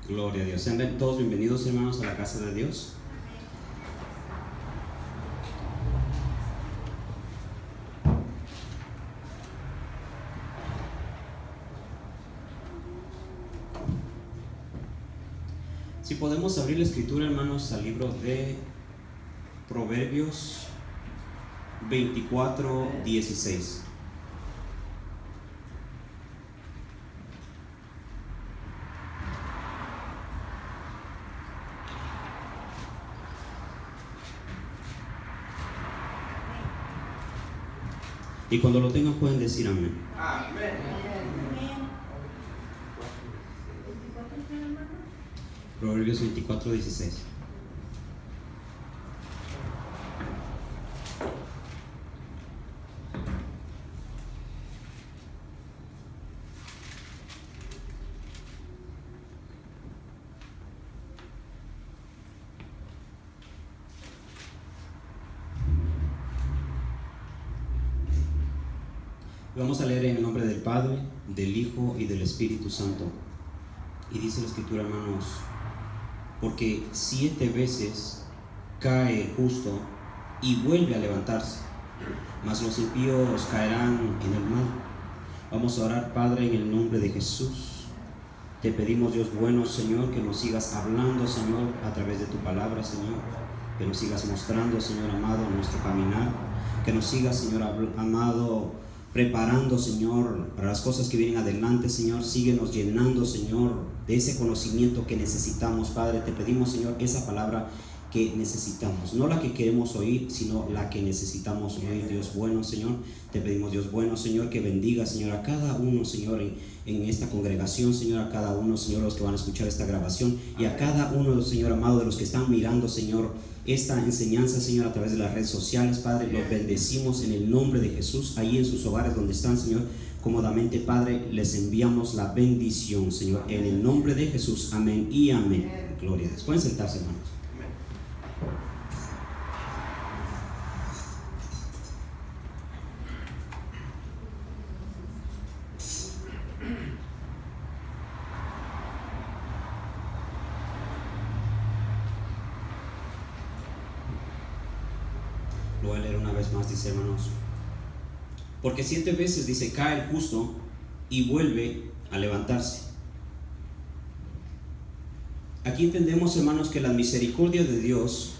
Gloria a Dios. Sean todos bienvenidos, hermanos, a la casa de Dios. Si podemos abrir la escritura, hermanos, al libro de Proverbios 24:16. Y cuando lo tengan pueden decir amén. Amén. Proverbios 24:16. Vamos a leer en el nombre del Padre, del Hijo y del Espíritu Santo. Y dice la escritura, hermanos: porque 7 veces cae el justo y vuelve a levantarse, mas los impíos caerán en el mal. Vamos a orar. Padre, en el nombre de Jesús, te pedimos, Dios bueno, Señor, que nos sigas hablando, Señor, a través de tu palabra, Señor, que nos sigas mostrando, Señor amado, nuestro caminar, que nos sigas, Señor amado, preparando, Señor, para las cosas que vienen adelante, Señor. Síguenos llenando, Señor, de ese conocimiento que necesitamos, Padre. Te pedimos, Señor, esa palabra que necesitamos, no la que queremos oír, sino la que necesitamos oír, Dios bueno, Señor. Te pedimos, Dios bueno, Señor, que bendiga, Señor, a cada uno, Señor, en esta congregación, Señor, a cada uno, Señor, los que van a escuchar esta grabación, y a cada uno, Señor amado, de los que están mirando, Señor, esta enseñanza, Señor, a través de las redes sociales, Padre. Los bendecimos en el nombre de Jesús. Ahí en sus hogares donde están, Señor, cómodamente, Padre, les enviamos la bendición, Señor, en el nombre de Jesús. Amén y amén. Gloria a Dios. Pueden sentarse, hermanos. Lo voy a leer una vez más. Dice, hermanos: porque 7 veces, dice, cae el justo y vuelve a levantarse. Aquí entendemos, hermanos, que las misericordias de Dios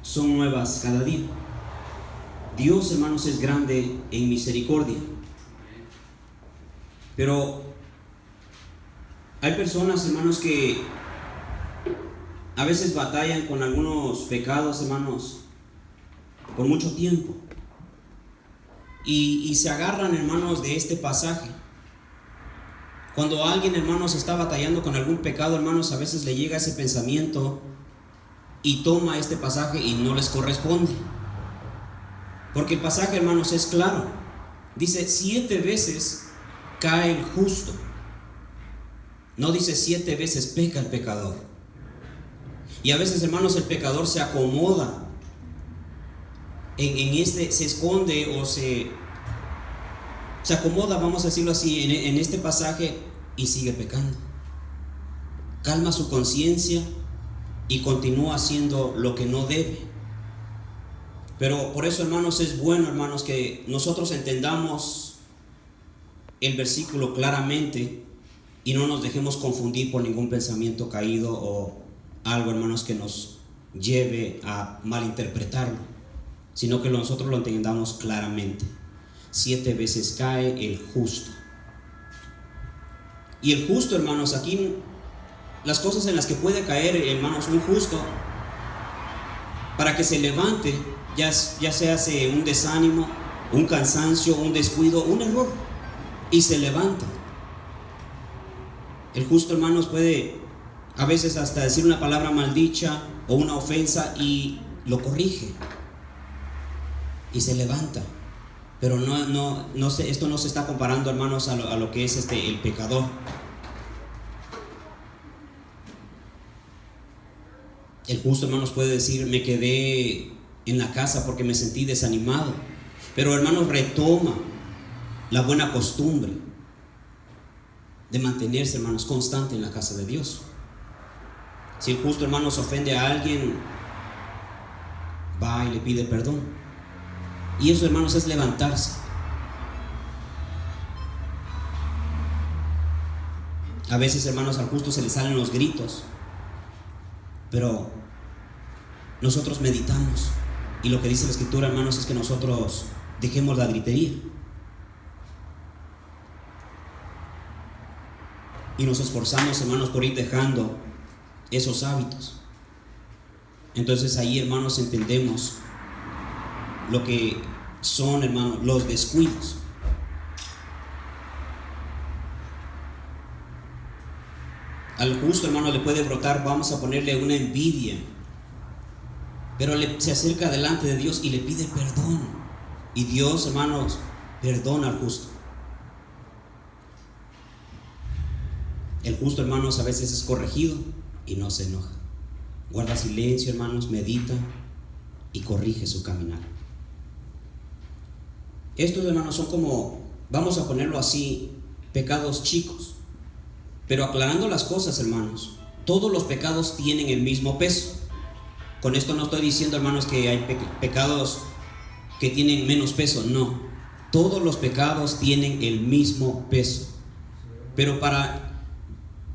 son nuevas cada día. Dios, hermanos, es grande en misericordia. Pero hay personas, hermanos, que a veces batallan con algunos pecados, hermanos, por mucho tiempo, y se agarran, hermanos, de este pasaje. Cuando alguien, hermanos, está batallando con algún pecado, hermanos, a veces le llega ese pensamiento y toma este pasaje y no les corresponde, porque el pasaje, hermanos, es claro. Dice 7 veces cae el justo, no dice 7 veces peca el pecador. Y a veces, hermanos, el pecador se acomoda se esconde o se acomoda, vamos a decirlo así, en este pasaje, y sigue pecando. Calma su conciencia y continúa haciendo lo que no debe. Pero por eso, hermanos, es bueno, hermanos, que nosotros entendamos el versículo claramente y no nos dejemos confundir por ningún pensamiento caído o algo, hermanos, que nos lleve a malinterpretarlo, sino que nosotros lo entendamos claramente. 7 veces cae el justo. Y el justo, hermanos, aquí las cosas en las que puede caer, hermanos, un justo, para que se levante, ya se hace un desánimo, un cansancio, un descuido, un error, y se levanta. El justo, hermanos, puede a veces hasta decir una palabra maldicha o una ofensa y lo corrige y se levanta. Pero esto no se está comparando, hermanos, a lo que es el pecador. El justo, hermanos, puede decir: me quedé en la casa porque me sentí desanimado. Pero, hermanos, retoma la buena costumbre de mantenerse, hermanos, constante en la casa de Dios. Si el justo, hermanos, ofende a alguien, va y le pide perdón. Y eso, hermanos, es levantarse. A veces, hermanos, al justo se le salen los gritos, pero nosotros meditamos. Y lo que dice la Escritura, hermanos, es que nosotros dejemos la gritería y nos esforzamos, hermanos, por ir dejando esos hábitos. Entonces ahí, hermanos, entendemos lo que son, hermanos, los descuidos. Al justo, hermano, le puede brotar, vamos a ponerle una envidia, pero se acerca delante de Dios y le pide perdón. Y Dios, hermanos, perdona al justo. El justo, hermanos, a veces es corregido y no se enoja. Guarda silencio, hermanos, medita y corrige su caminar. Estos, hermanos, son como, vamos a ponerlo así, pecados chicos. Pero aclarando las cosas, hermanos, todos los pecados tienen el mismo peso. Con esto no estoy diciendo, hermanos, que hay pecados que tienen menos peso. No, todos los pecados tienen el mismo peso. Pero para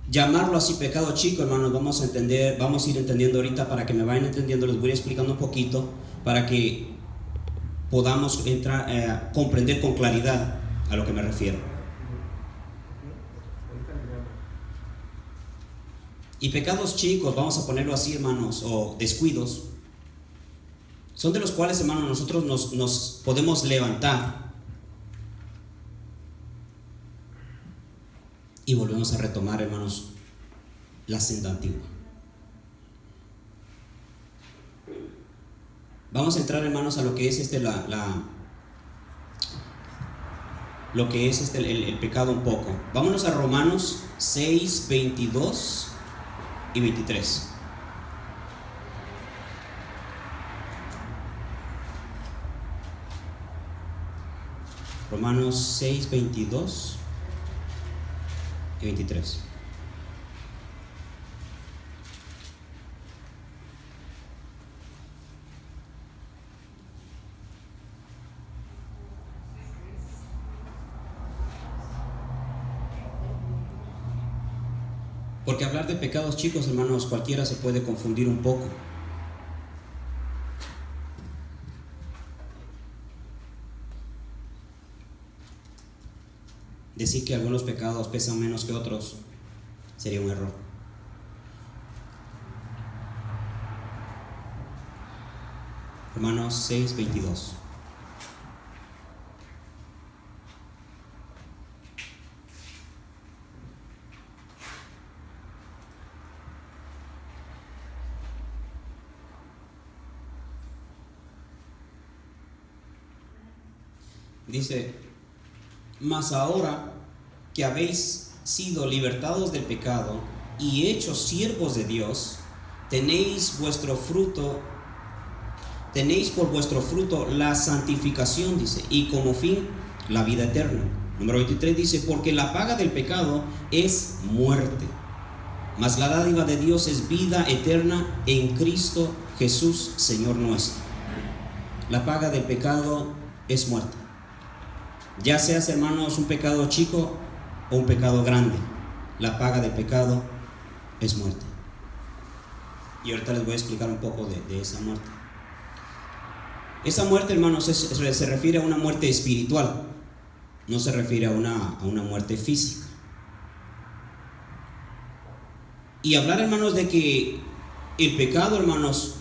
llamarlo así pecado chico, hermanos, vamos a ir entendiendo ahorita. Para que me vayan entendiendo, les voy explicando un poquito para que podamos comprender con claridad a lo que me refiero. Y pecados chicos, vamos a ponerlo así, hermanos, o descuidos, son de los cuales, hermanos, nosotros nos podemos levantar y volvemos a retomar, hermanos, la senda antigua. Vamos a entrar, hermanos, a lo que es el pecado un poco. Vámonos a Romanos 6, 22 y 23. Romanos 6, 22 y 23. Porque hablar de pecados chicos, hermanos, cualquiera se puede confundir un poco. Decir que algunos pecados pesan menos que otros sería un error. Romanos 6, 22. Dice: mas ahora que habéis sido libertados del pecado y hechos siervos de Dios, tenéis por vuestro fruto la santificación, dice, y como fin la vida eterna. Número 23 dice: porque la paga del pecado es muerte, mas la dádiva de Dios es vida eterna en Cristo Jesús, Señor nuestro. La paga del pecado es muerte. Ya seas, hermanos, un pecado chico o un pecado grande, la paga del pecado es muerte. Y ahorita les voy a explicar un poco de esa muerte. Esa muerte, hermanos, se refiere a una muerte espiritual, no se refiere a una muerte física. Y hablar, hermanos, de que el pecado, hermanos,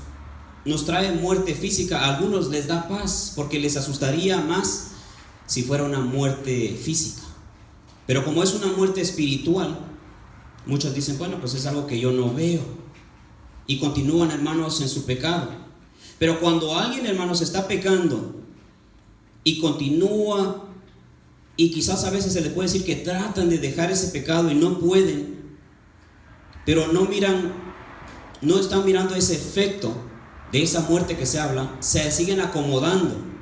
nos trae muerte física, a algunos les da paz porque les asustaría más si fuera una muerte física. Pero como es una muerte espiritual, muchos dicen: bueno, pues es algo que yo no veo, y continúan, hermanos, en su pecado. Pero cuando alguien, hermanos, está pecando y continúa, y quizás a veces se les puede decir que tratan de dejar ese pecado y no pueden, pero no están mirando ese efecto de esa muerte que se habla, se siguen acomodando.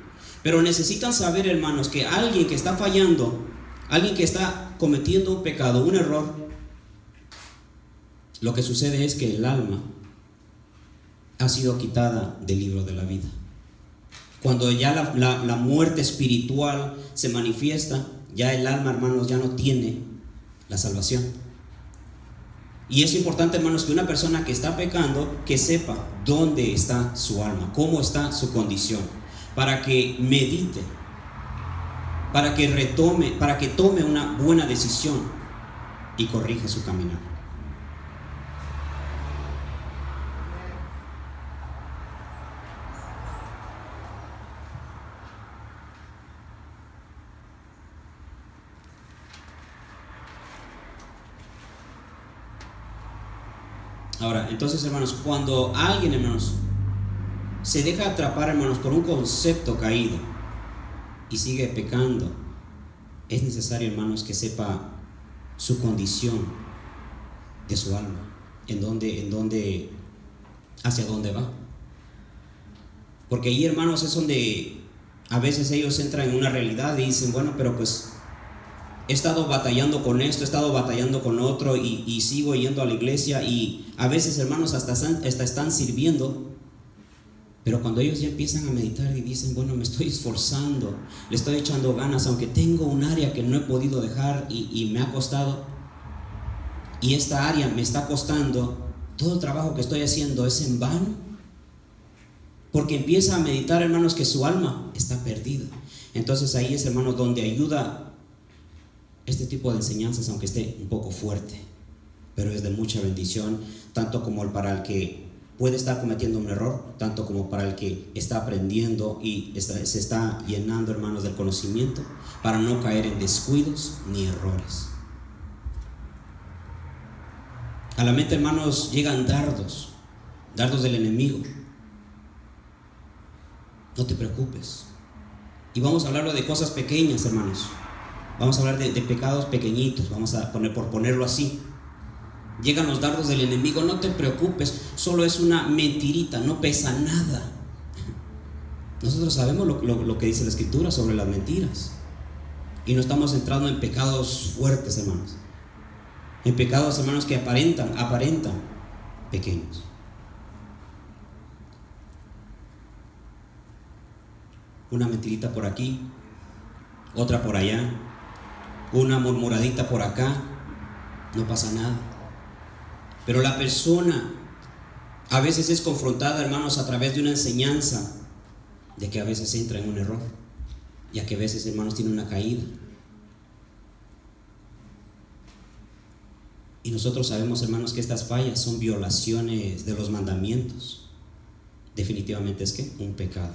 Pero necesitan saber, hermanos, que alguien que está fallando, alguien que está cometiendo un pecado, un error, Lo que sucede es que el alma ha sido quitada del libro de la vida. Cuando ya la muerte espiritual se manifiesta, ya el alma, hermanos, ya no tiene la salvación. Y es importante, hermanos, que una persona que está pecando, que sepa dónde está su alma, cómo está su condición, para que medite, para que retome, para que tome una buena decisión y corrija su caminar. Ahora, entonces, hermanos, cuando alguien, hermanos, se deja atrapar, hermanos, por un concepto caído y sigue pecando, es necesario, hermanos, que sepa su condición de su alma, hacia dónde va. Porque ahí, hermanos, es donde a veces ellos entran en una realidad y dicen, bueno, pero pues he estado batallando con esto, he estado batallando con otro y sigo yendo a la iglesia, y a veces, hermanos, hasta están sirviendo. Pero cuando ellos ya empiezan a meditar y dicen, bueno, me estoy esforzando, le estoy echando ganas, aunque tengo un área que no he podido dejar y me ha costado, y esta área me está costando, todo el trabajo que estoy haciendo es en vano, porque empieza a meditar, hermanos, que su alma está perdida. Entonces ahí es, hermanos, donde ayuda este tipo de enseñanzas, aunque esté un poco fuerte, pero es de mucha bendición, tanto como para el que puede estar cometiendo un error, tanto como para el que está aprendiendo y se está llenando, hermanos, del conocimiento, para no caer en descuidos ni errores. A la mente, hermanos, llegan dardos del enemigo. No te preocupes. Y vamos a hablar de cosas pequeñas, hermanos. Vamos a hablar de pecados pequeñitos, vamos a ponerlo así. Llegan los dardos del enemigo, no te preocupes, solo es una mentirita, no pesa nada. Nosotros sabemos lo que dice la Escritura sobre las mentiras, y no estamos entrando en pecados fuertes, hermanos, en pecados, hermanos, que aparentan pequeños. Una mentirita por aquí, otra por allá, una murmuradita por acá, no pasa nada. Pero la persona a veces es confrontada, hermanos, a través de una enseñanza, de que a veces entra en un error, ya que a veces, hermanos, tiene una caída. Y nosotros sabemos, hermanos, que estas fallas son violaciones de los mandamientos. Definitivamente es que un pecado.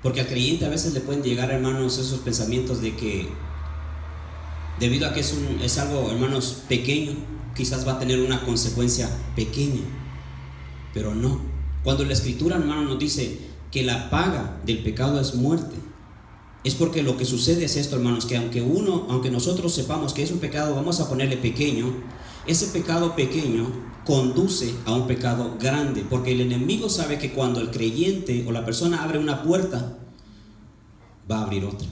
Porque al creyente a veces le pueden llegar, hermanos, esos pensamientos de que debido a que es algo, hermanos, pequeño, quizás va a tener una consecuencia pequeña. Pero no. Cuando la Escritura, hermano, nos dice que la paga del pecado es muerte, es porque lo que sucede es esto, hermanos, que aunque nosotros sepamos que es un pecado, vamos a ponerle pequeño, ese pecado pequeño conduce a un pecado grande, porque el enemigo sabe que cuando el creyente o la persona abre una puerta, va a abrir otra,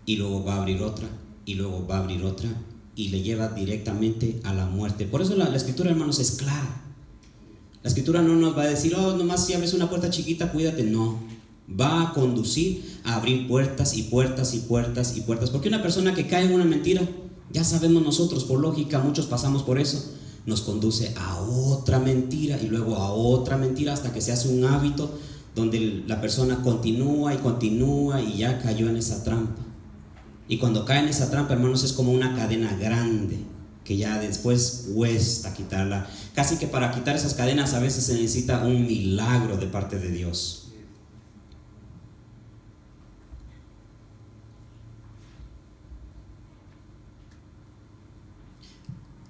y luego va a abrir otra, y luego va a abrir otra, y le lleva directamente a la muerte. Por eso la Escritura, hermanos, es clara. La Escritura no nos va a decir, oh, nomás si abres una puerta chiquita, cuídate. No, va a conducir a abrir puertas y puertas y puertas y puertas, porque una persona que cae en una mentira, ya sabemos nosotros, por lógica, muchos pasamos por eso, nos conduce a otra mentira y luego a otra mentira, hasta que se hace un hábito donde la persona continúa y continúa y ya cayó en esa trampa. Y cuando cae en esa trampa, hermanos, es como una cadena grande que ya después cuesta quitarla. Casi que para quitar esas cadenas a veces se necesita un milagro de parte de Dios.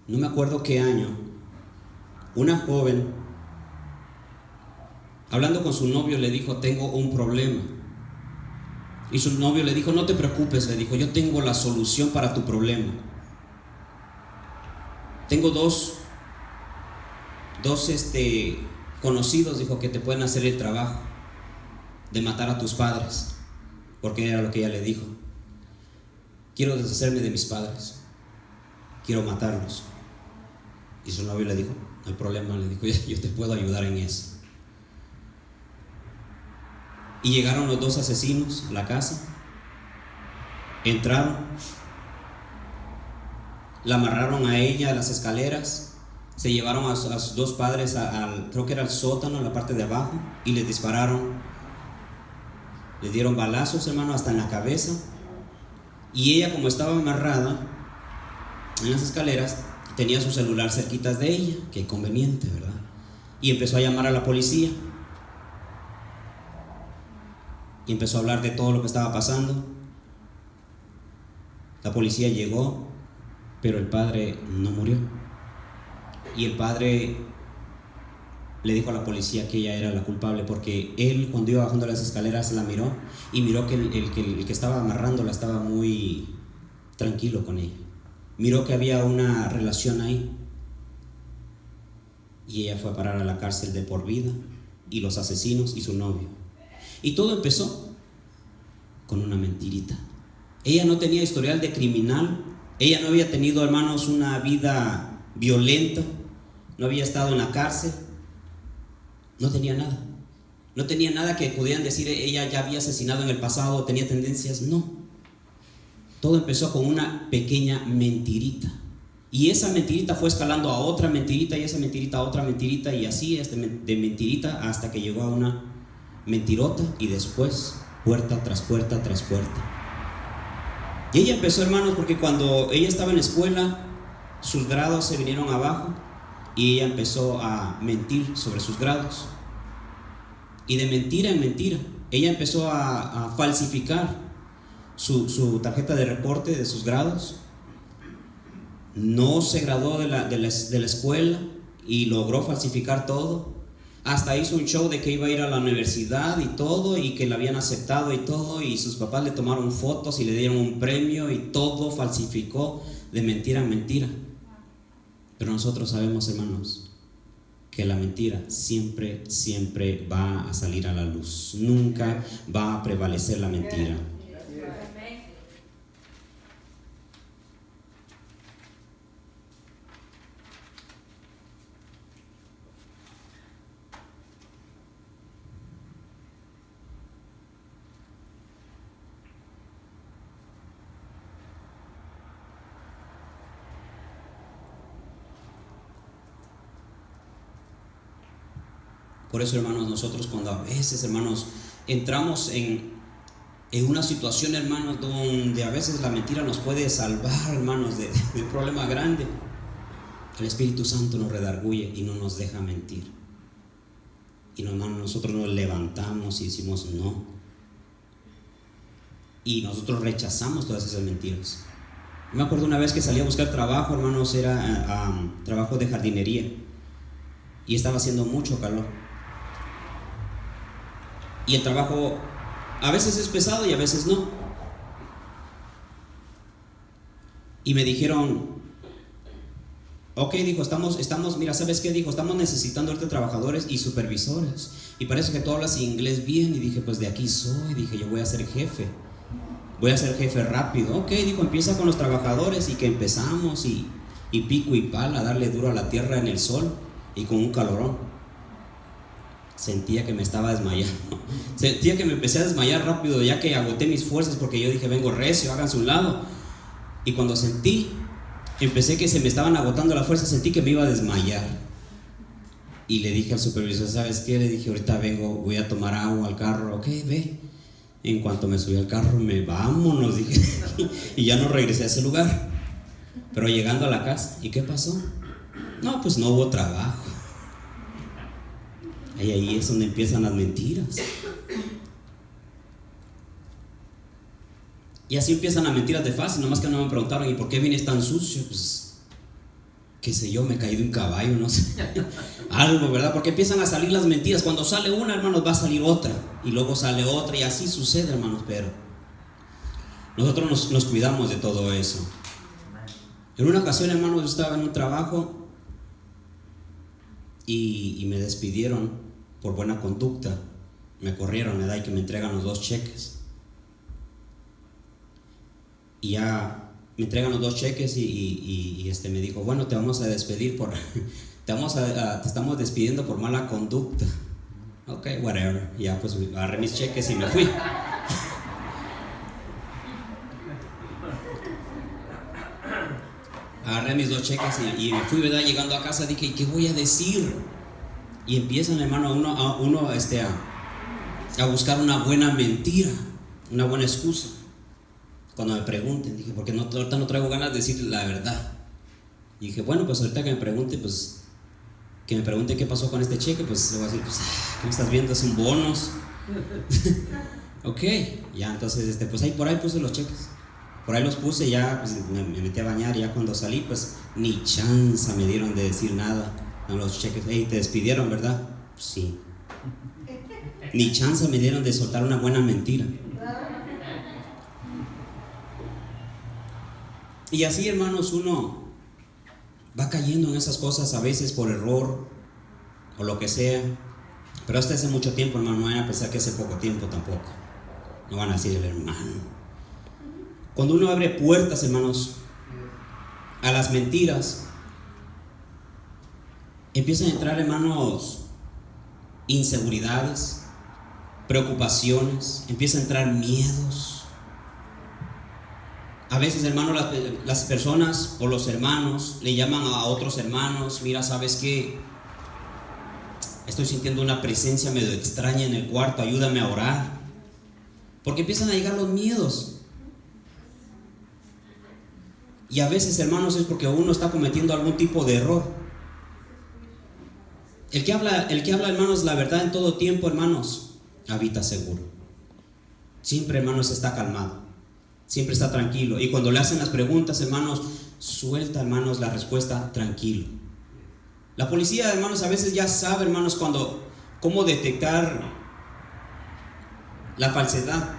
No me acuerdo qué año, una joven, hablando con su novio, le dijo, tengo un problema. Y su novio le dijo, no te preocupes, le dijo, yo tengo la solución para tu problema. Tengo dos conocidos, dijo, que te pueden hacer el trabajo de matar a tus padres. porque era lo que ella le dijo: quiero deshacerme de mis padres, quiero matarlos. Y su novio le dijo: no hay problema, le dijo, yo te puedo ayudar en eso. Y llegaron los dos asesinos a la casa, entraron, la amarraron a ella a las escaleras, se llevaron a sus dos padres creo que era el sótano, en la parte de abajo, y les dispararon, les dieron balazos, hermano, hasta en la cabeza. Y ella, como estaba amarrada en las escaleras, tenía su celular cerquitas de ella, qué conveniente, ¿verdad? Y empezó a llamar a la policía y empezó a hablar de todo lo que estaba pasando. La policía llegó, pero el padre no murió. Y el padre le dijo a la policía que ella era la culpable, porque él, cuando iba bajando las escaleras, la miró y miró que el que estaba amarrándola estaba muy tranquilo con ella. Miró que había una relación ahí, y ella fue a parar a la cárcel de por vida, y los asesinos y su novio. Y todo empezó con una mentirita. Ella no tenía historial de criminal, ella no había tenido, hermanos, una vida violenta, no había estado en la cárcel, no tenía nada. No tenía nada que pudieran decir ella ya había asesinado en el pasado, tenía tendencias, no. Todo empezó con una pequeña mentirita. Y esa mentirita fue escalando a otra mentirita, y esa mentirita a otra mentirita, y así de mentirita hasta que llegó a una mentirota, y después puerta tras puerta tras puerta. Y ella empezó, hermanos, porque cuando ella estaba en la escuela, sus grados se vinieron abajo, y ella empezó a mentir sobre sus grados. Y de mentira en mentira, ella empezó a falsificar su tarjeta de reporte de sus grados. No se graduó de la escuela y logró falsificar todo. Hasta hizo un show de que iba a ir a la universidad y todo, y que la habían aceptado y todo, y sus papás le tomaron fotos y le dieron un premio, y todo falsificó de mentira en mentira. Pero nosotros sabemos, hermanos, que la mentira siempre, siempre va a salir a la luz. Nunca va a prevalecer la mentira. Por eso, hermanos, nosotros cuando a veces, hermanos, entramos en una situación, hermanos, donde a veces la mentira nos puede salvar, hermanos, de un problema grande, el Espíritu Santo nos redarguye y no nos deja mentir. Y nosotros nos levantamos y decimos no. Y nosotros rechazamos todas esas mentiras. Me acuerdo una vez que salí a buscar trabajo, hermanos, era trabajo de jardinería, y estaba haciendo mucho calor. Y el trabajo a veces es pesado y a veces no. Y me dijeron, ok, dijo, estamos, mira, ¿sabes qué? Dijo, estamos necesitando ahorita trabajadores y supervisores. Y parece que tú hablas inglés bien. Y dije, pues de aquí soy. Dije, yo voy a ser jefe. Voy a ser jefe rápido. Ok, dijo, empieza con los trabajadores. Y que empezamos y pico y pala a darle duro a la tierra en el sol y con un calorón. Sentía que me estaba desmayando. Sentía que me empecé a desmayar rápido, ya que agoté mis fuerzas, porque yo dije, vengo recio, háganse un lado. Y cuando empecé que se me estaban agotando las fuerzas, sentí que me iba a desmayar. Y le dije al supervisor, ¿sabes qué? Le dije, ahorita vengo, voy a tomar agua al carro. Ok, ve. En cuanto me subí al carro, vámonos, dije. Y ya no regresé a ese lugar. Pero llegando a la casa, ¿y qué pasó? No, pues no hubo trabajo. Y ahí es donde empiezan las mentiras. Y así empiezan las mentiras de fácil. Nomás que no me preguntaron, ¿y por qué vienes tan sucio? Pues, qué sé yo, me caí de un caballo, no sé. Algo, ¿verdad? Porque empiezan a salir las mentiras. Cuando sale una, hermanos, va a salir otra. Y luego sale otra, y así sucede, hermanos. Pero nosotros nos cuidamos de todo eso. En una ocasión, hermanos, yo estaba en un trabajo y me despidieron por buena conducta. Me corrieron, ¿verdad? Y que me entregan los 2 cheques. y ya me entregan los 2 cheques y me dijo, bueno, te vamos a despedir por te estamos despidiendo por mala conducta. Ok, whatever. Ya pues agarré mis cheques y me fui. Agarré mis 2 cheques y me fui, ¿verdad? Llegando a casa dije, ¿qué voy a decir? Y empiezan, hermano, a buscar una buena mentira, una buena excusa. Cuando me pregunten, dije, porque ahorita no traigo ganas de decir la verdad. Y dije, bueno, pues ahorita que me pregunte qué pasó con este cheque, pues le voy a decir, pues, ¿qué me estás viendo? Es un bonus. Ok, ya entonces, pues por ahí puse los cheques. Por ahí los puse, ya pues, me metí a bañar. Ya cuando salí, pues ni chance me dieron de decir nada a los cheques. Hey, te despidieron, ¿verdad? Sí. Ni chance me dieron de soltar una buena mentira. Y así, hermanos, uno va cayendo en esas cosas a veces por error o lo que sea. Pero hasta hace mucho tiempo, hermano, no van a pensar que hace poco tiempo tampoco. No van a decir el hermano. Cuando uno abre puertas, hermanos, a las mentiras, empiezan a entrar, hermanos, inseguridades, preocupaciones, empiezan a entrar miedos. A veces, hermanos, las personas o los hermanos le llaman a otros hermanos, mira, ¿sabes qué? Estoy sintiendo una presencia medio extraña en el cuarto, ayúdame a orar. Porque empiezan a llegar los miedos. Y a veces, hermanos, es porque uno está cometiendo algún tipo de error. El que habla, hermanos, la verdad en todo tiempo, hermanos, habita seguro. Siempre, hermanos, está calmado. Siempre está tranquilo. Y cuando le hacen las preguntas, hermanos, suelta, hermanos, la respuesta tranquilo. La policía, hermanos, a veces ya sabe, hermanos, cómo detectar la falsedad.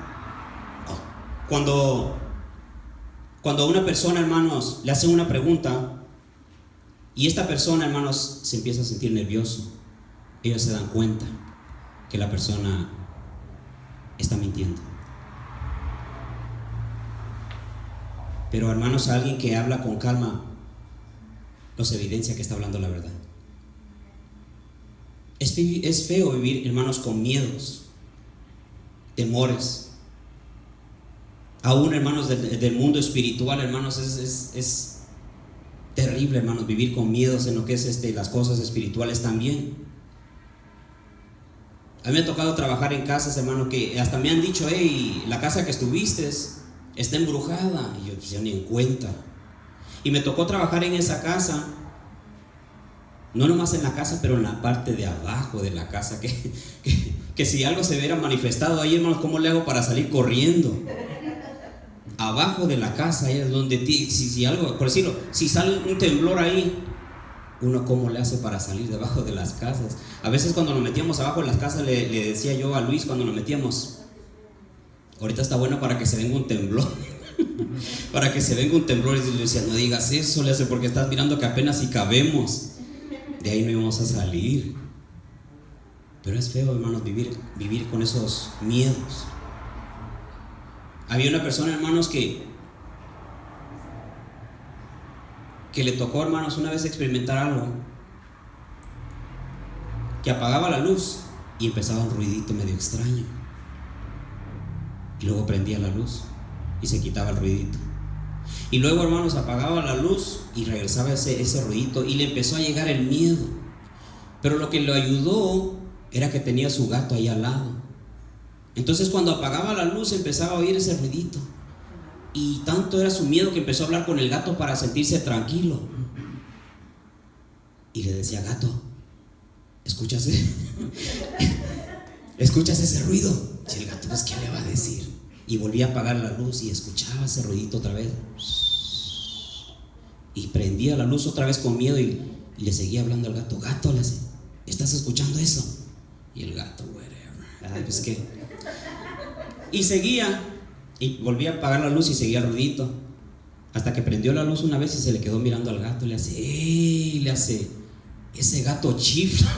Cuando a una persona, hermanos, le hacen una pregunta y esta persona, hermanos, se empieza a sentir nervioso, ellos se dan cuenta que la persona está mintiendo. Pero, hermanos, a alguien que habla con calma los evidencia que está hablando la verdad. Es feo vivir, hermanos, con miedos, temores. Aún, hermanos, del mundo espiritual, hermanos, es terrible, hermanos, vivir con miedos en lo que es las cosas espirituales también. A mí me ha tocado trabajar en casas, hermano, que hasta me han dicho, hey, la casa que estuviste está embrujada. Y yo, pues, ya ni en cuenta. Y me tocó trabajar en esa casa, no nomás en la casa, pero en la parte de abajo de la casa, que si algo se hubiera manifestado ahí, hermanos, ¿cómo le hago para salir corriendo? Abajo de la casa, ahí es donde si algo, por decirlo, si sale un temblor ahí, uno cómo le hace para salir debajo de las casas. A veces cuando nos metíamos abajo de las casas, le decía yo a Luis cuando nos metíamos, ahorita está bueno para que se venga un temblor. Para que se venga un temblor. Y le decía, no digas eso, le hace, porque estás mirando que apenas si cabemos. De ahí no íbamos a salir. Pero es feo, hermanos, vivir con esos miedos. Había una persona, hermanos, que le tocó, hermanos, una vez experimentar algo, que apagaba la luz y empezaba un ruidito medio extraño, y luego prendía la luz y se quitaba el ruidito, y luego, hermanos, apagaba la luz y regresaba ese ruidito, y le empezó a llegar el miedo. Pero lo que lo ayudó era que tenía su gato ahí al lado. Entonces cuando apagaba la luz empezaba a oír ese ruidito, y tanto era su miedo que empezó a hablar con el gato para sentirse tranquilo. Y le decía, gato, ¿escuchas ese ruido? Y el gato, pues, ¿qué le va a decir? Y volvía a apagar la luz y escuchaba ese ruidito otra vez, y prendía la luz otra vez con miedo, y le seguía hablando al gato. Gato, le decía, ¿estás escuchando eso? Y el gato, whatever. Ay, pues qué. Y seguía, y volvía a apagar la luz y seguía el ruidito, hasta que prendió la luz una vez y se le quedó mirando al gato. Le hace, ¡ey! Le hace, ese gato chifla.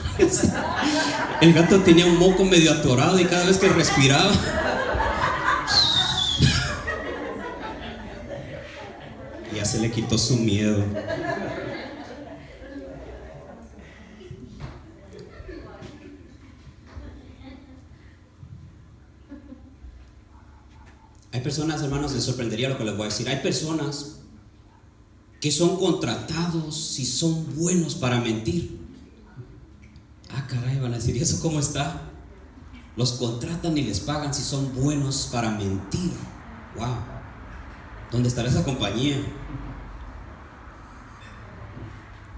El gato tenía un moco medio atorado y cada vez que respiraba ya se le quitó su miedo. Hay personas, hermanos, les sorprendería lo que les voy a decir. Hay personas que son contratados y son buenos para mentir. Ah, caray, van a decir, ¿y eso cómo está? Los contratan y les pagan si son buenos para mentir. Wow, ¿dónde estará esa compañía?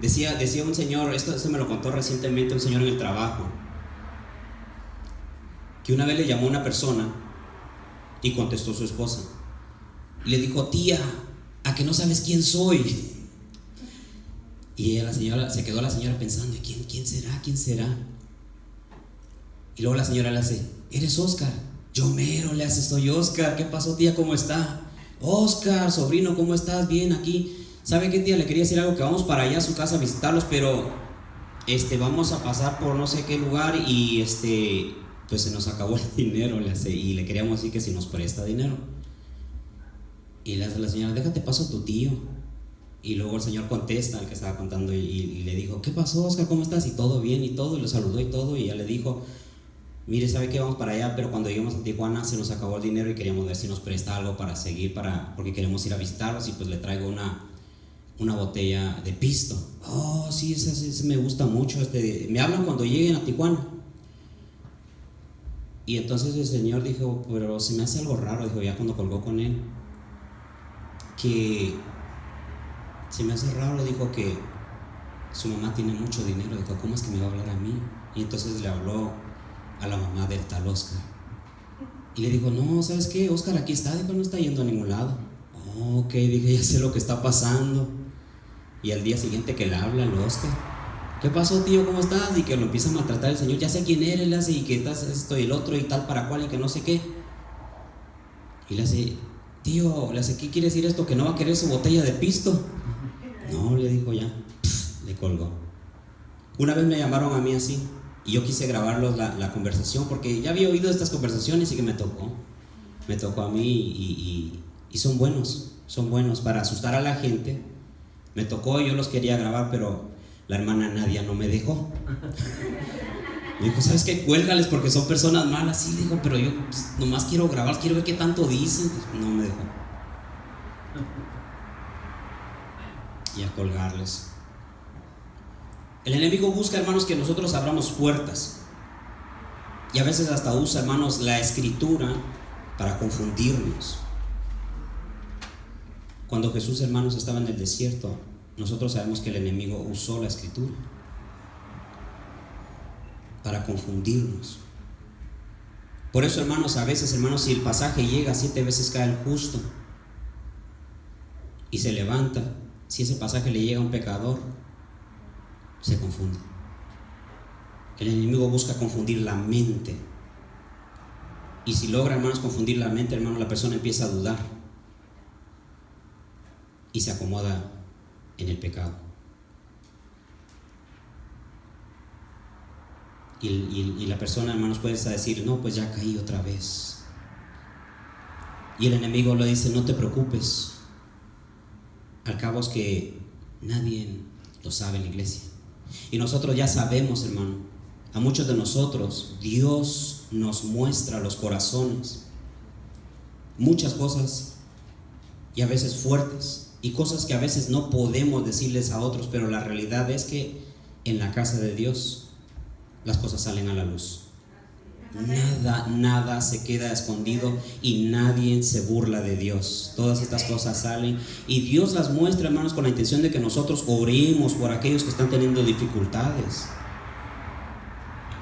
Decía un señor, esto me lo contó recientemente un señor en el trabajo, que una vez le llamó a una persona y contestó su esposa y le dijo: tía, ¿a que no sabes quién soy? Y se quedó la señora pensando: ¿quién será? ¿Quién será? Y luego la señora le hace: ¿eres Oscar? Yo mero, le hace: soy Oscar. ¿Qué pasó, tía? ¿Cómo está? Oscar, sobrino, ¿cómo estás? Bien, aquí. ¿Sabe qué, tía? Le quería decir algo, que vamos para allá a su casa a visitarlos, pero vamos a pasar por no sé qué lugar y pues se nos acabó el dinero, le hace, y le queríamos decir que si nos presta dinero. Y le hace la señora: déjate paso a tu tío. Y luego el señor contesta, el que estaba contando, y le dijo: ¿qué pasó, Oscar? ¿Cómo estás? Y todo bien y todo, y lo saludó y todo, y ya le dijo: mire, ¿sabe qué? Vamos para allá, pero cuando llegamos a Tijuana se nos acabó el dinero y queríamos ver si nos presta algo para seguir, porque queremos ir a visitarlos, y pues le traigo una botella de pisto. Oh, sí, ese me gusta mucho, me hablan cuando lleguen a Tijuana. Y entonces el señor dijo: pero se me hace algo raro, dijo ya cuando colgó con él, que se me hace raro, dijo, que su mamá tiene mucho dinero. Dijo: ¿cómo es que me va a hablar a mí? Y entonces le habló a la mamá del tal Oscar y le dijo: no, ¿sabes qué? Oscar aquí está. Dijo: no está yendo a ningún lado. Oh, ok, dije, ya sé lo que está pasando. Y al día siguiente que le habla el Oscar: ¿qué pasó, tío? ¿Cómo estás? Y que lo empieza a maltratar el señor: ya sé quién eres, le hace, y que estás esto y el otro y tal para cual y que no sé qué. Y le hace: tío, le hace, ¿qué quiere decir esto? ¿Que no va a querer su botella de pisto? No, le dijo, ya. Le colgó. Una vez me llamaron a mí así y yo quise grabarlos la conversación, porque ya había oído estas conversaciones y que me tocó a mí, y son buenos para asustar a la gente. Me tocó, yo los quería grabar, pero la hermana Nadia no me dejó. Me dijo: ¿sabes qué? Cuélgales porque son personas malas. Sí, le digo, pero yo nomás quiero grabar, quiero ver qué tanto dicen. No me dejó. Y a colgarles. El enemigo busca, hermanos, que nosotros abramos puertas, y a veces hasta usa, hermanos, la escritura para confundirnos. Cuando Jesús, hermanos, estaba en el desierto, nosotros sabemos que el enemigo usó la escritura para confundirnos. Por eso, hermanos, a veces, hermanos, si el pasaje llega 7 veces cae el justo y se levanta, si ese pasaje le llega a un pecador, se confunde. El enemigo busca confundir la mente, y si logra, hermanos, confundir la mente, hermanos, la persona empieza a dudar y se acomoda en el pecado. Y la persona, hermanos, puede decir: no, pues ya caí otra vez. Y el enemigo le dice: no te preocupes, al cabo es que nadie lo sabe en la iglesia. Y nosotros ya sabemos, hermano, a muchos de nosotros Dios nos muestra los corazones, muchas cosas, y a veces fuertes, y cosas que a veces no podemos decirles a otros, pero la realidad es que en la casa de Dios las cosas salen a la luz. Nada se queda escondido, y nadie se burla de Dios. Todas estas cosas salen y Dios las muestra, hermanos, con la intención de que nosotros oremos por aquellos que están teniendo dificultades.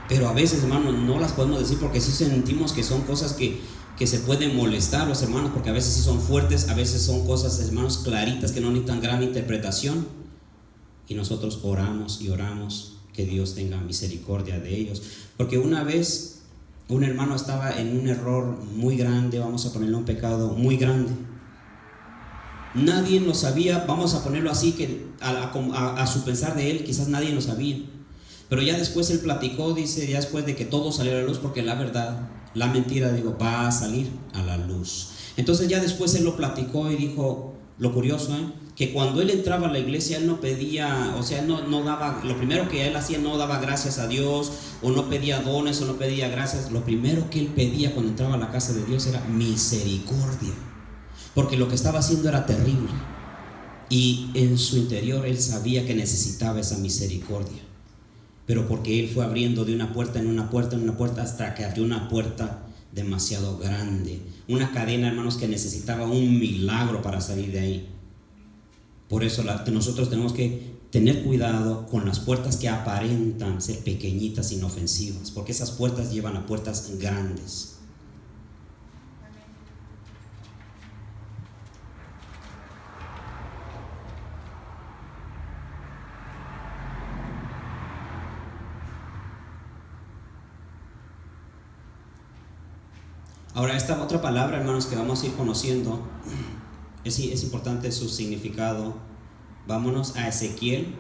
Pero a veces, hermanos, no las podemos decir porque sí sentimos que son cosas que se pueden molestar los hermanos, porque a veces sí son fuertes, a veces son cosas, hermanos, claritas que no necesitan gran interpretación, y nosotros oramos y oramos que Dios tenga misericordia de ellos. Porque una vez un hermano estaba en un error muy grande, vamos a ponerle un pecado muy grande. Nadie lo sabía, vamos a ponerlo así, que a su pensar de él, quizás nadie lo sabía. Pero ya después él platicó, dice, ya después de que todo salió a la luz, porque la verdad, la mentira, digo, va a salir a la luz. Entonces ya después él lo platicó y dijo, lo curioso, que cuando él entraba a la iglesia, él no pedía, o sea, no daba, lo primero que él hacía, no daba gracias a Dios, o no pedía dones, o no pedía gracias. Lo primero que él pedía cuando entraba a la casa de Dios era misericordia, porque lo que estaba haciendo era terrible, y en su interior él sabía que necesitaba esa misericordia. Pero porque él fue abriendo de una puerta en una puerta en una puerta, hasta que abrió una puerta demasiado grande, una cadena, hermanos, que necesitaba un milagro para salir de ahí. Por eso nosotros tenemos que tener cuidado con las puertas que aparentan ser pequeñitas, inofensivas, porque esas puertas llevan a puertas grandes. Ahora, esta otra palabra, hermanos, que vamos a ir conociendo, es importante su significado. Vámonos a Ezequiel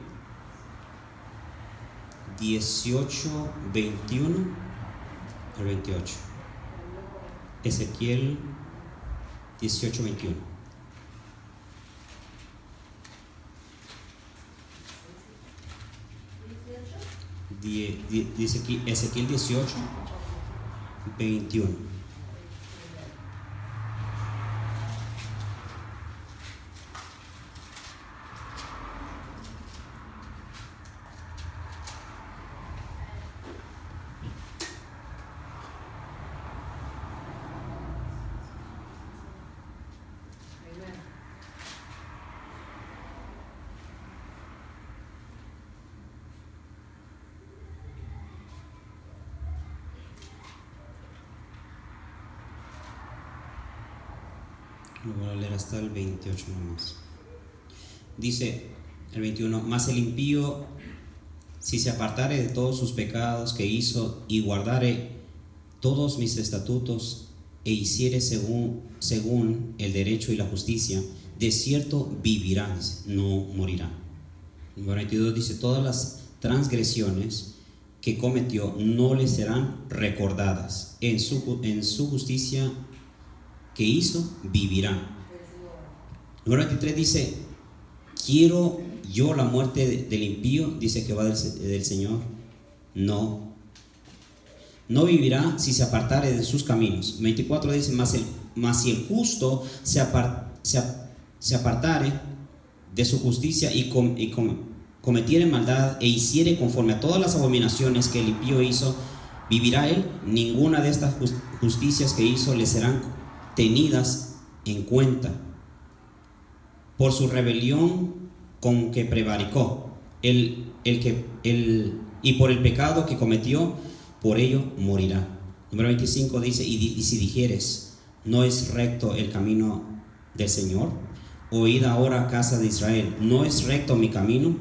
18, 21 al 28. Ezequiel 18, 21. Dice aquí Ezequiel 18, 21. Lo voy a leer hasta el 28 nomás. Dice el 21: mas el impío, si se apartare de todos sus pecados que hizo, y guardare todos mis estatutos, e hiciere según el derecho y la justicia, de cierto vivirá, no morirá. El 22 dice: todas las transgresiones que cometió no le serán recordadas, en su justicia que hizo, vivirá. Número 23 dice: quiero yo la muerte del impío, dice Jehová del Señor, no vivirá si se apartare de sus caminos. 24 dice: mas si el justo se apartare de su justicia y cometiere maldad, e hiciere conforme a todas las abominaciones que el impío hizo, vivirá él. Ninguna de estas justicias que hizo le serán tenidas en cuenta. Por su rebelión con que prevaricó, y por el pecado que cometió, por ello morirá. Número 25 dice: y si dijeres, no es recto el camino del Señor, oíd ahora, casa de Israel, no es recto mi camino,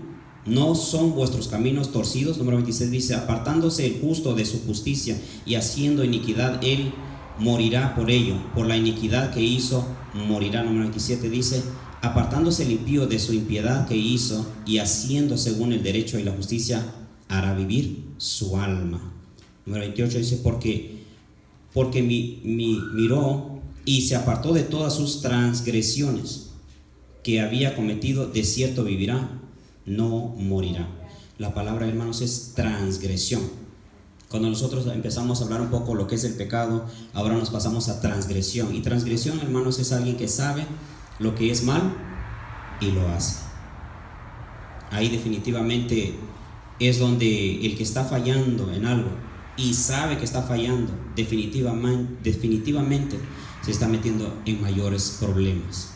no son vuestros caminos torcidos. Número 26 dice: apartándose el justo de su justicia y haciendo iniquidad, él morirá por ello, por la iniquidad que hizo morirá. Número 27 dice: apartándose el impío de su impiedad que hizo, y haciendo según el derecho y la justicia, hará vivir su alma. Número 28 dice: porque miró y se apartó de todas sus transgresiones que había cometido, de cierto vivirá, no morirá. La palabra, hermanos, es transgresión. Cuando nosotros empezamos a hablar un poco lo que es el pecado, ahora nos pasamos a transgresión. Y transgresión, hermanos, es alguien que sabe lo que es mal y lo hace. Ahí definitivamente es donde el que está fallando en algo y sabe que está fallando, definitivamente se está metiendo en mayores problemas.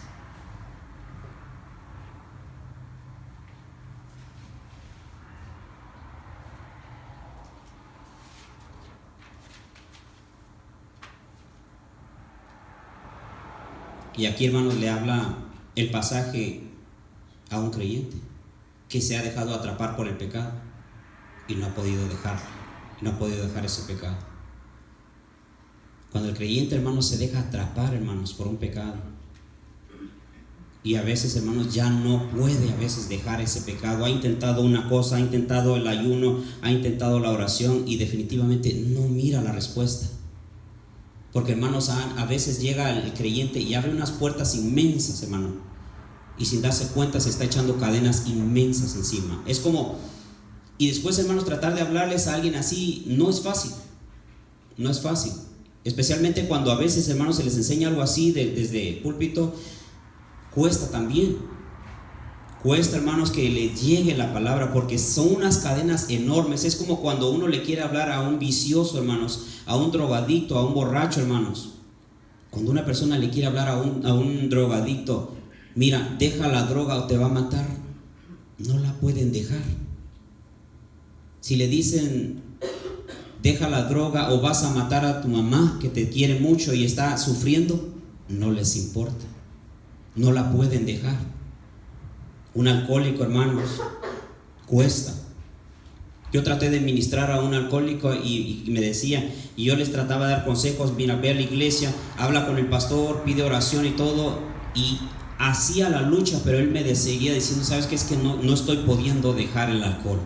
Y aquí, hermanos, le habla el pasaje a un creyente que se ha dejado atrapar por el pecado y no ha podido dejarlo, no ha podido dejar ese pecado. Cuando el creyente, hermanos, se deja atrapar, hermanos, por un pecado, y a veces, hermanos, ya no puede a veces dejar ese pecado, ha intentado una cosa, ha intentado el ayuno, ha intentado la oración, y definitivamente no mira la respuesta. Porque, hermanos, a veces llega el creyente y abre unas puertas inmensas, hermano, y sin darse cuenta se está echando cadenas inmensas encima. Es como, y después, hermanos, tratar de hablarles a alguien así no es fácil. No es fácil. Especialmente cuando a veces, hermanos, se les enseña algo así desde el púlpito. Cuesta también. Cuesta, hermanos, que les llegue la palabra, porque son unas cadenas enormes. Es como cuando uno le quiere hablar a un vicioso, hermanos, a un drogadicto, a un borracho, hermanos. Cuando una persona le quiere hablar a un drogadicto, mira, deja la droga o te va a matar, no la pueden dejar. Si le dicen, deja la droga o vas a matar a tu mamá que te quiere mucho y está sufriendo, no les importa, no la pueden dejar. Un alcohólico, hermanos, cuesta. Yo traté de ministrar a un alcohólico y me decía, y yo les trataba de dar consejos, mira, ve a la iglesia, habla con el pastor, pide oración y todo, y hacía la lucha, pero él me seguía diciendo, ¿sabes qué? Es que no estoy pudiendo dejar el alcohol.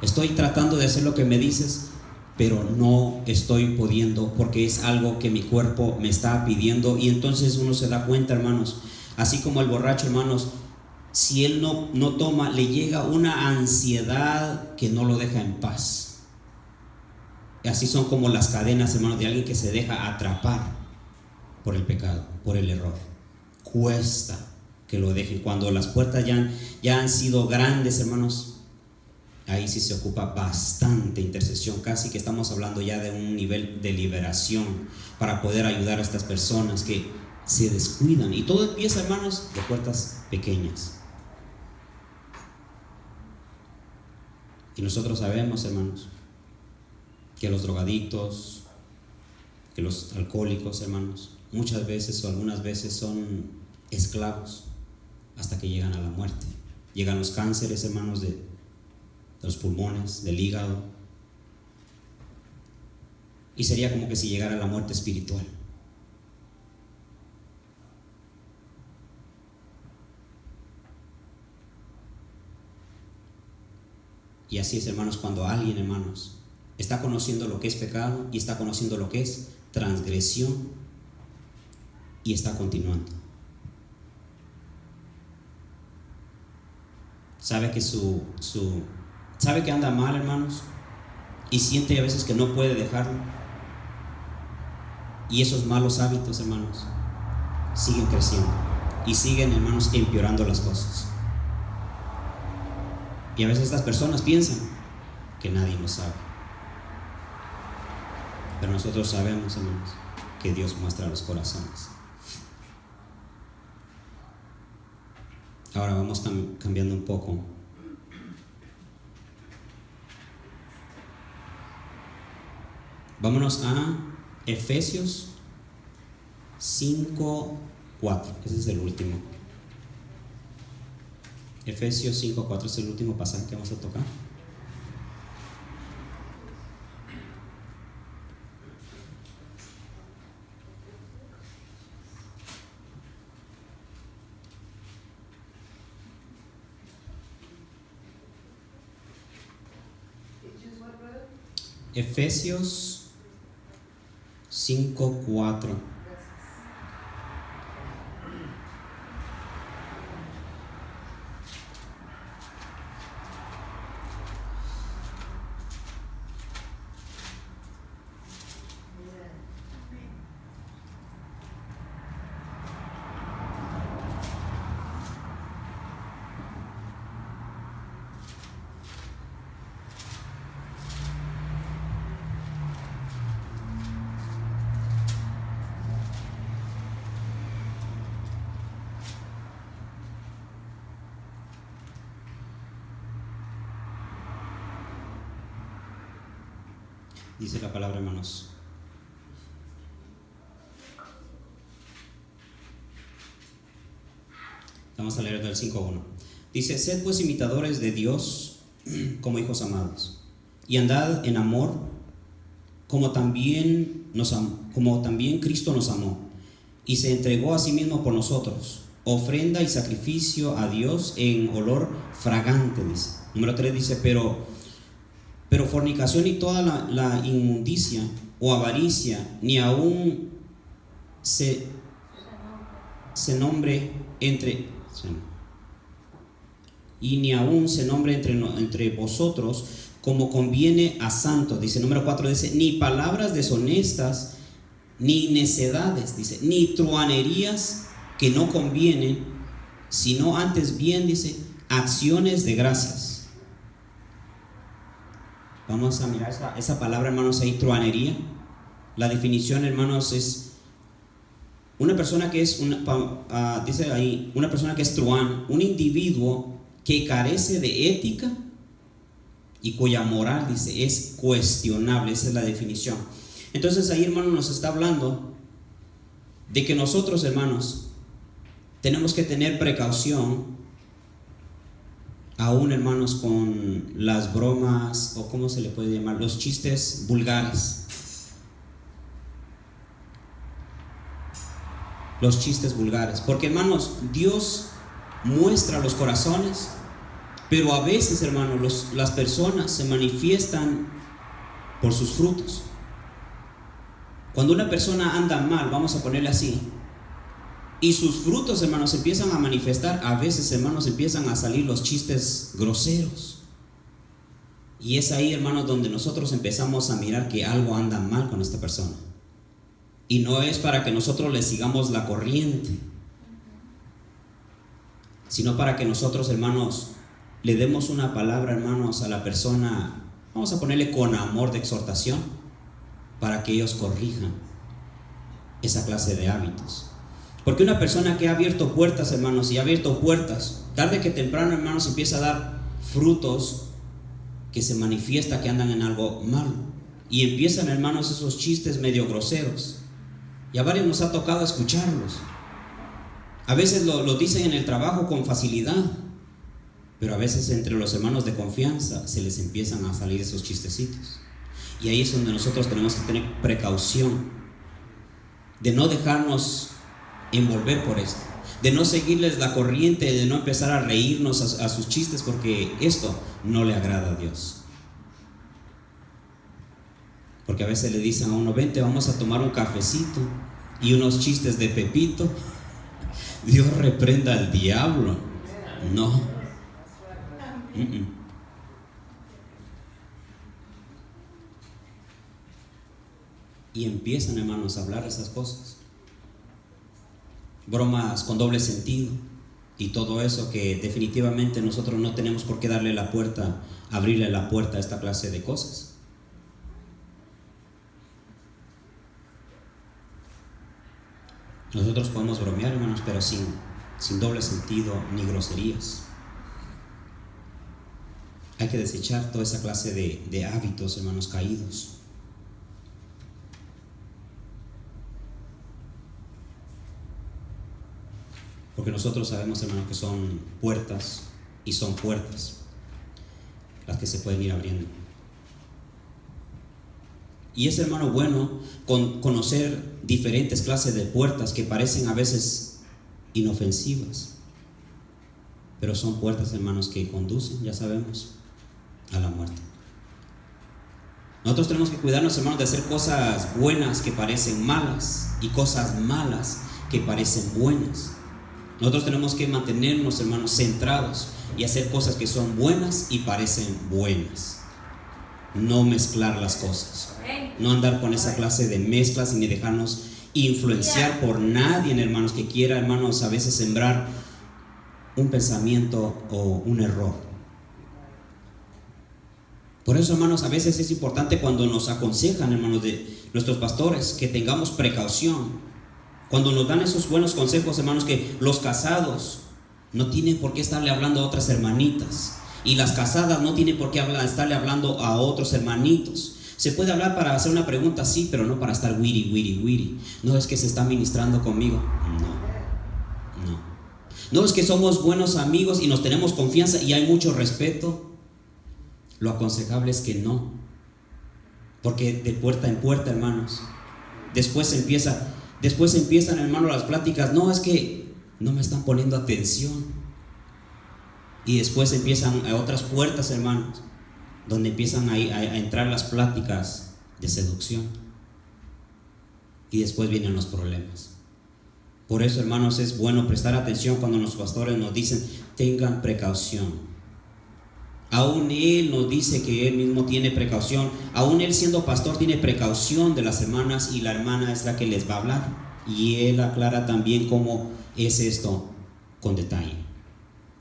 Estoy tratando de hacer lo que me dices, pero no estoy pudiendo, porque es algo que mi cuerpo me está pidiendo. Y entonces uno se da cuenta, hermanos, así como el borracho, hermanos, si él no toma, le llega una ansiedad que no lo deja en paz. Y así son como las cadenas, hermanos, de alguien que se deja atrapar por el pecado, por el error. Cuesta que lo dejen. Cuando las puertas ya han sido grandes, hermanos, ahí sí se ocupa bastante intercesión. Casi que estamos hablando ya de un nivel de liberación para poder ayudar a estas personas que se descuidan. Y todo empieza, hermanos, de puertas pequeñas. Y nosotros sabemos, hermanos, que los drogadictos, que los alcohólicos, hermanos, muchas veces o algunas veces son esclavos hasta que llegan a la muerte. Llegan los cánceres, hermanos, de los pulmones, del hígado. Y sería como que si llegara la muerte espiritual. Y así es, hermanos, cuando alguien, hermanos, está conociendo lo que es pecado y está conociendo lo que es transgresión y está continuando. Sabe que sabe que anda mal, hermanos, y siente a veces que no puede dejarlo. Y esos malos hábitos, hermanos, siguen creciendo y siguen, hermanos, empeorando las cosas. Y a veces estas personas piensan que nadie lo sabe. Pero nosotros sabemos, hermanos, que Dios muestra los corazones. Ahora vamos cambiando un poco. Vámonos a Efesios 5:4. Ese es el último. Efesios 5:4 es el último pasaje que vamos a tocar. Efesios 5:4. Dice la palabra, hermanos. Vamos a leer del 5:1. Dice: sed pues imitadores de Dios como hijos amados, y andad en amor, como también Cristo nos amó, y se entregó a sí mismo por nosotros, ofrenda y sacrificio a Dios en olor fragante, dice. Número 3 dice: pero fornicación y toda la inmundicia o avaricia, ni aún se nombre entre y ni aún se nombre entre vosotros como conviene a santos. Dice, número 4, dice, ni palabras deshonestas, ni necedades, dice, ni truhanerías que no convienen, sino antes bien, dice, acciones de gracias. Vamos a mirar esa palabra, hermanos, ahí, truhanería. La definición, hermanos, es una persona que es, dice ahí, una persona que es truán, un individuo que carece de ética y cuya moral, dice, es cuestionable. Esa es la definición. Entonces ahí, hermano, nos está hablando de que nosotros, hermanos, tenemos que tener precaución, aún, hermanos, con las bromas, o cómo se le puede llamar, los chistes vulgares. Los chistes vulgares, porque, hermanos, Dios muestra los corazones, pero a veces, hermanos, las personas se manifiestan por sus frutos. Cuando una persona anda mal, vamos a ponerle así, y sus frutos, hermanos, empiezan a manifestar, a veces, hermanos, empiezan a salir los chistes groseros. Y es ahí, hermanos, donde nosotros empezamos a mirar que algo anda mal con esta persona. Y no es para que nosotros le sigamos la corriente, sino para que nosotros, hermanos, le demos una palabra, hermanos, a la persona, vamos a ponerle con amor de exhortación, para que ellos corrijan esa clase de hábitos. Porque una persona que ha abierto puertas, hermanos, y ha abierto puertas, tarde que temprano, hermanos, empieza a dar frutos que se manifiesta que andan en algo malo. Y empiezan, hermanos, esos chistes medio groseros. Y a varios nos ha tocado escucharlos. A veces lo dicen en el trabajo con facilidad, pero a veces entre los hermanos de confianza se les empiezan a salir esos chistecitos. Y ahí es donde nosotros tenemos que tener precaución de no dejarnos envolver por esto, de no seguirles la corriente, de no empezar a reírnos a sus chistes, porque esto no le agrada a Dios. Porque a veces le dicen a uno, vente, vamos a tomar un cafecito, y unos chistes de Pepito. Dios reprenda al diablo. No. Y empiezan, hermanos, a hablar esas cosas, bromas con doble sentido y todo eso, que definitivamente nosotros no tenemos por qué abrirle la puerta a esta clase de cosas. Nosotros podemos bromear, hermanos, pero sin doble sentido ni groserías. Hay que desechar toda esa clase de hábitos, hermanos, caídos. Porque nosotros sabemos, hermanos, que son puertas, y son puertas las que se pueden ir abriendo. Y es, hermano, bueno conocer diferentes clases de puertas que parecen a veces inofensivas, pero son puertas, hermanos, que conducen, ya sabemos, a la muerte. Nosotros tenemos que cuidarnos, hermanos, de hacer cosas buenas que parecen malas y cosas malas que parecen buenas. Nosotros tenemos que mantenernos, hermanos, centrados y hacer cosas que son buenas y parecen buenas. No mezclar las cosas, no andar con esa clase de mezclas, ni dejarnos influenciar por nadie, hermanos, que quiera, hermanos, a veces sembrar un pensamiento o un error. Por eso, hermanos, a veces es importante cuando nos aconsejan, hermanos, de nuestros pastores, que tengamos precaución. Cuando nos dan esos buenos consejos, hermanos, que los casados no tienen por qué estarle hablando a otras hermanitas, y las casadas no tienen por qué estarle hablando a otros hermanitos. Se puede hablar para hacer una pregunta, sí, pero no para estar wiri. No es que se está ministrando conmigo. No es que somos buenos amigos y nos tenemos confianza y hay mucho respeto. Lo aconsejable es que no. Porque de puerta en puerta, hermanos, después empiezan, hermanos, las pláticas. No, es que no me están poniendo atención. Y después empiezan otras puertas, hermanos, donde empiezan a entrar las pláticas de seducción. Y después vienen los problemas. Por eso, hermanos, es bueno prestar atención cuando los pastores nos dicen, tengan precaución. Aún él nos dice que él mismo tiene precaución. Aún él siendo pastor tiene precaución de las hermanas, y la hermana es la que les va a hablar. Y él aclara también cómo es esto con detalle.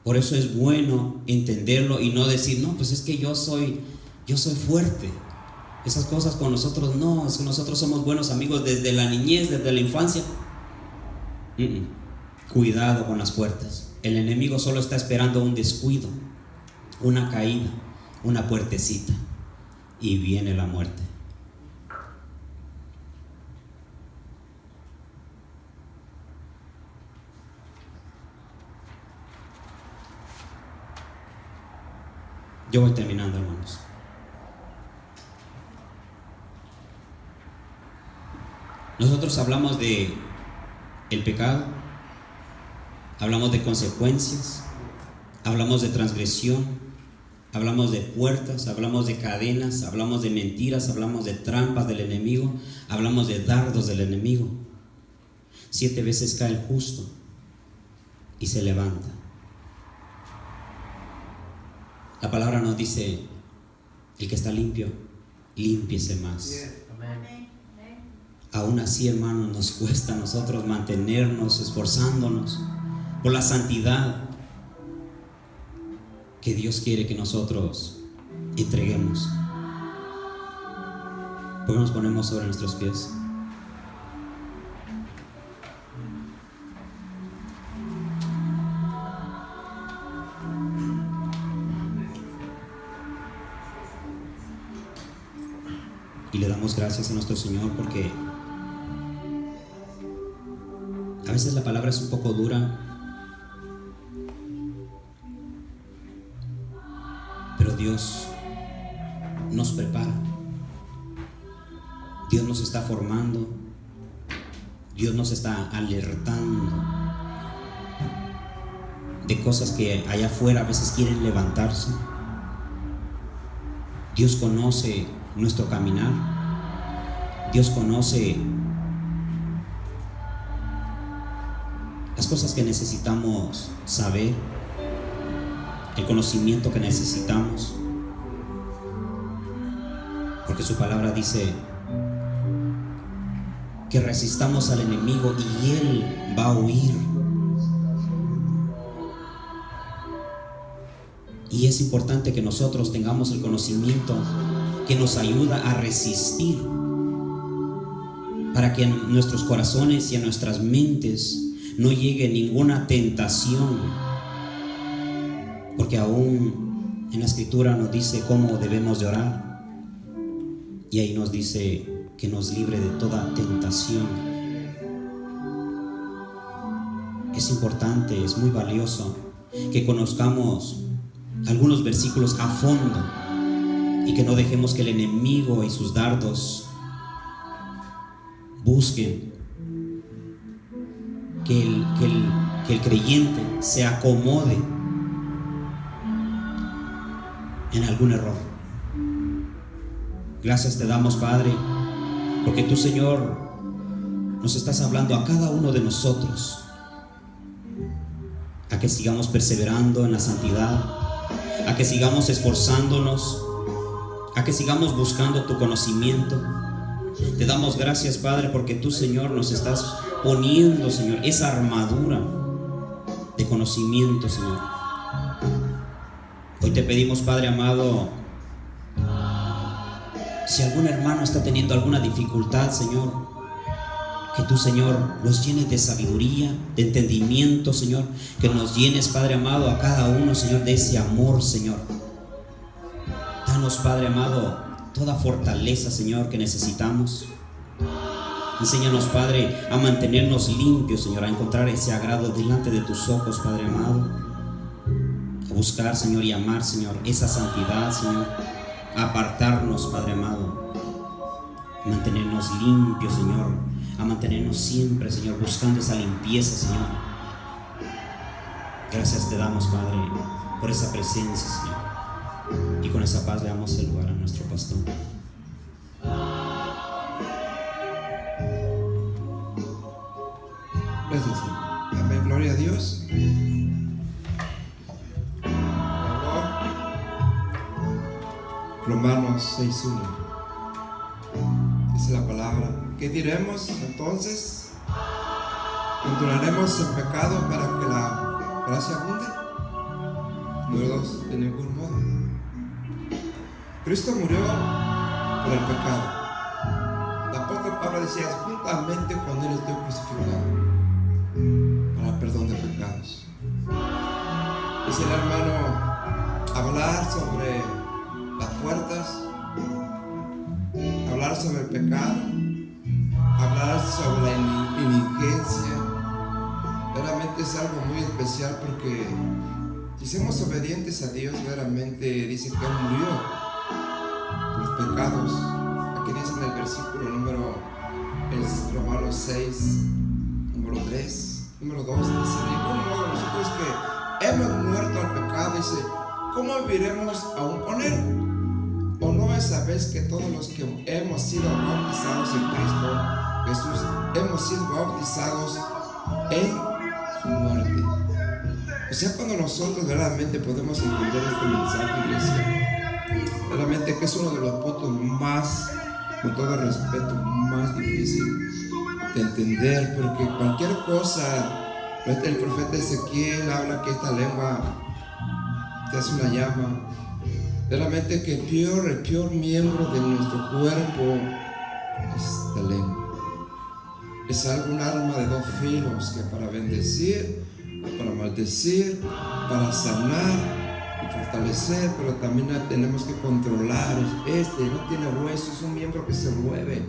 Por eso es bueno entenderlo y no decir, no, pues es que yo soy fuerte. Esas cosas con nosotros no, es que nosotros somos buenos amigos desde la niñez, desde la infancia. Cuidado con las puertas. El enemigo solo está esperando un descuido, una caída, una puertecita, y viene la muerte. Yo voy terminando, hermanos. Nosotros hablamos de el pecado, hablamos de consecuencias, hablamos de transgresión, hablamos de puertas, hablamos de cadenas, hablamos de mentiras, hablamos de trampas del enemigo, hablamos de dardos del enemigo. 7 veces cae el justo y se levanta. La palabra nos dice, el que está limpio, límpiese más. Aún así, hermanos, nos cuesta a nosotros mantenernos, esforzándonos por la santidad que Dios quiere que nosotros entreguemos. ¿Por qué nos ponemos sobre nuestros pies? Y le damos gracias a nuestro Señor porque a veces la palabra es un poco dura, pero Dios nos prepara. Dios nos está formando. Dios nos está alertando de cosas que allá afuera a veces quieren levantarse. Dios conoce nuestro caminar. Dios conoce las cosas que necesitamos saber, el conocimiento que necesitamos, porque su palabra dice que resistamos al enemigo y él va a huir. Y es importante que nosotros tengamos el conocimiento que nos ayuda a resistir, para que en nuestros corazones y en nuestras mentes no llegue ninguna tentación, porque aún en la escritura nos dice cómo debemos de orar, y ahí nos dice que nos libre de toda tentación. Es importante, es muy valioso que conozcamos algunos versículos a fondo y que no dejemos que el enemigo y sus dardos busquen que el creyente se acomode en algún error. Gracias te damos, Padre, porque tú, Señor, nos estás hablando a cada uno de nosotros a que sigamos perseverando en la santidad, a que sigamos esforzándonos, a que sigamos buscando tu conocimiento. Te damos gracias, Padre, porque tú, Señor, nos estás poniendo, Señor, esa armadura de conocimiento, Señor. Hoy te pedimos, Padre amado, si algún hermano está teniendo alguna dificultad, Señor, que tú, Señor, los llenes de sabiduría, de entendimiento, Señor, que nos llenes, Padre amado, a cada uno, Señor, de ese amor, Señor. Danos, Padre amado, toda fortaleza, Señor, que necesitamos. Enséñanos, Padre, a mantenernos limpios, Señor, a encontrar ese agrado delante de tus ojos, Padre amado, a buscar, Señor, y amar, Señor, esa santidad, Señor, a apartarnos, Padre amado, a mantenernos limpios, Señor, a mantenernos siempre, Señor, buscando esa limpieza, Señor. Gracias te damos, Padre, por esa presencia, Señor. Y con esa paz le damos el lugar a nuestro pastor. Présense. Amén, gloria a Dios. Romanos 6:1 dice la palabra: ¿qué diremos entonces? ¿Continuaremos en pecado para que la gracia abunde? Número 2, de ningún modo. Cristo murió por el pecado. El apóstol Pablo decía: juntamente con él estoy crucificado para el perdón de pecados. Dice el hermano: hablar sobre las puertas, hablar sobre el pecado, hablar sobre la indigencia, realmente es algo muy especial, porque si somos obedientes a Dios, verdaderamente dice que Él murió por los pecados. Aquí dice en el versículo es Romanos 6, número 3, número 2, dice: de ningún modo nosotros que hemos muerto al pecado, dice, ¿cómo viviremos aún con Él? ¿O no es sabéis que todos los que hemos sido bautizados en Cristo Jesús hemos sido bautizados en su muerte? O sea, cuando nosotros verdaderamente podemos entender este mensaje, iglesia, realmente que es uno de los puntos más, con todo respeto, más difícil de entender, porque cualquier cosa, el profeta Ezequiel habla que esta lengua que es una llama, realmente que el peor miembro de nuestro cuerpo es la lengua. Es un arma de dos filos, que para bendecir, para maldecir, para sanar y fortalecer, pero también la tenemos que controlar. No tiene hueso, es un miembro que se mueve,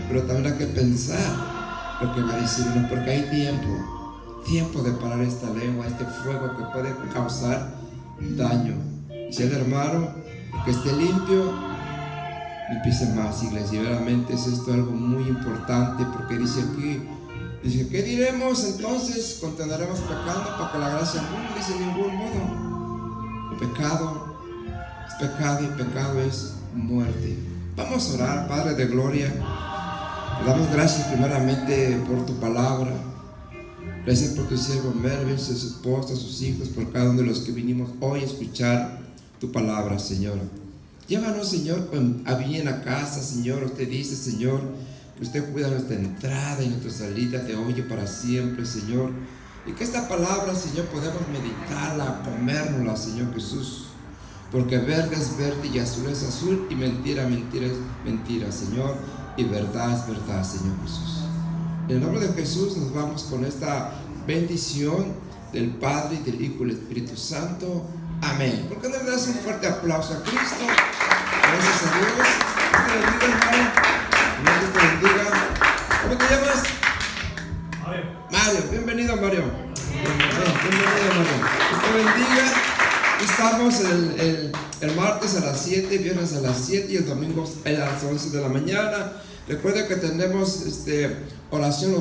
pero también hay que pensar lo que va a decir uno, porque hay tiempo de parar esta lengua, este fuego que puede causar daño. Si el hermano que esté limpio, limpiese más, iglesia. Y verdaderamente es esto algo muy importante, porque dice aquí, ¿qué diremos entonces? ¿Continuaremos pecando para que la gracia abunde? Dice: en ningún modo. Pecado es pecado, y pecado es muerte. Vamos a orar. Padre de gloria, te damos gracias primeramente por tu palabra. Gracias por tu siervo Mervin, su esposa, sus hijos, por cada uno de los que vinimos hoy a escuchar tu palabra, Señor. Llévanos, Señor, a bien a casa, Señor. Usted dice, Señor, que usted cuida nuestra entrada y nuestra salida de hoy y para siempre, Señor. Y que esta palabra, Señor, podamos meditarla, comérnosla, Señor Jesús. Porque verde es verde y azul es azul, y mentira es mentira, Señor. Y verdad es verdad, Señor Jesús. En el nombre de Jesús nos vamos con esta bendición del Padre, y del Hijo y del Espíritu Santo. Amén. ¿Por qué no le das un fuerte aplauso a Cristo? Gracias a Dios. Dios te bendiga, hermano. Dios te bendiga. ¿Cómo te llamas? Mario. Bienvenido, Mario. Bienvenido, Mario. Dios te bendiga. Estamos el martes a las 7, viernes a las 7 y el domingo a las 11 de la mañana. Recuerda que tenemos oración